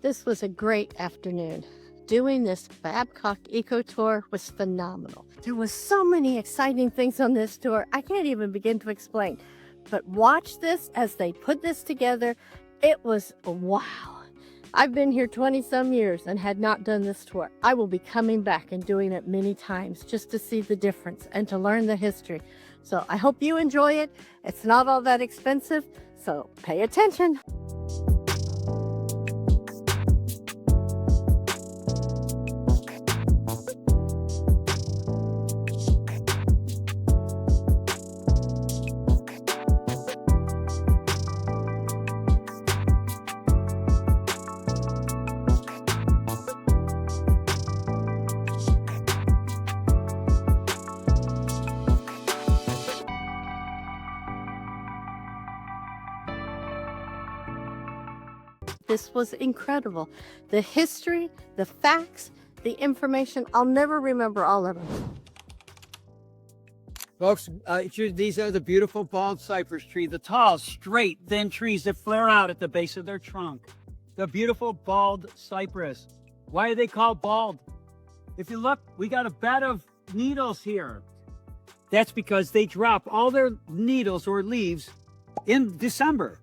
This was a great afternoon. Doing this Babcock Eco Tour was phenomenal. There was so many exciting things on this tour, I can't even begin to explain. But watch this as they put this together. It was wow. I've been here 20-some years and had not done this tour. I will be coming back and doing it many times just to see the difference and to learn the history. So I hope you enjoy it. It's not all that expensive, so pay attention. This was incredible. The history, the facts, the information, I'll never remember all of them. Folks, these are the beautiful bald cypress tree, the tall, straight, thin trees that flare out at the base of their trunk. The beautiful bald cypress. Why are they called bald? If you look, we got a bed of needles here. That's because they drop all their needles or leaves in December.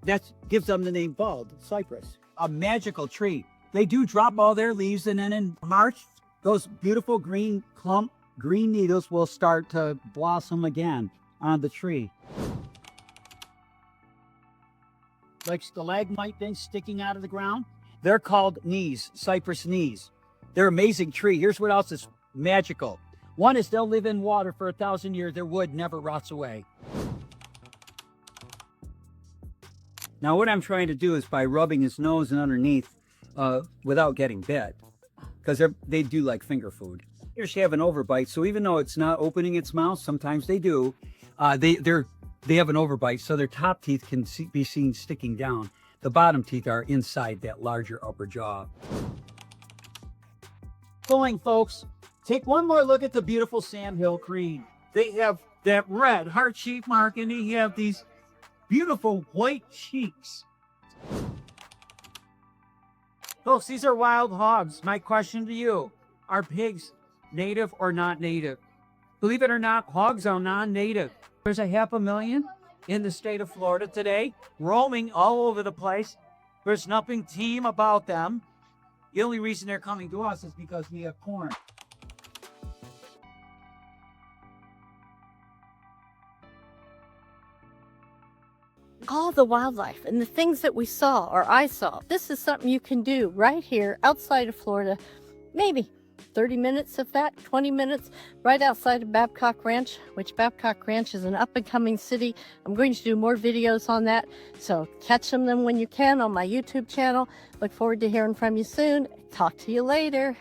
That gives them the name bald cypress, a magical tree. They do drop all their leaves, and then in March, those beautiful green needles will start to blossom again on the tree. Like stalagmite things sticking out of the ground. They're called knees, cypress knees. They're an amazing tree. Here's what else is magical. One is they'll live in water for 1,000 years. Their wood never rots away. Now what I'm trying to do is by rubbing his nose and underneath without getting bit, because they do like finger food. Here she have an overbite, so even though it's not opening its mouth, sometimes they do, they have an overbite, so their top teeth can be seen sticking down. The bottom teeth are inside that larger upper jaw. Going, folks, take one more look at the beautiful sandhill crane. They have that red heart-shaped mark, and they have these beautiful white cheeks. Folks, these are wild hogs. My question to you, are pigs native or not native? Believe it or not, hogs are non-native. There's 500,000 in the state of Florida today, roaming all over the place. There's nothing tame about them. The only reason they're coming to us is because we have corn. All the wildlife and the things that we saw or I saw. This is something you can do right here outside of Florida, maybe 30 minutes if that, 20 minutes, right outside of Babcock Ranch, which Babcock Ranch is an up-and-coming city. I'm going to do more videos on that, so catch them when you can on my YouTube channel. Look forward to hearing from you soon. Talk to you later.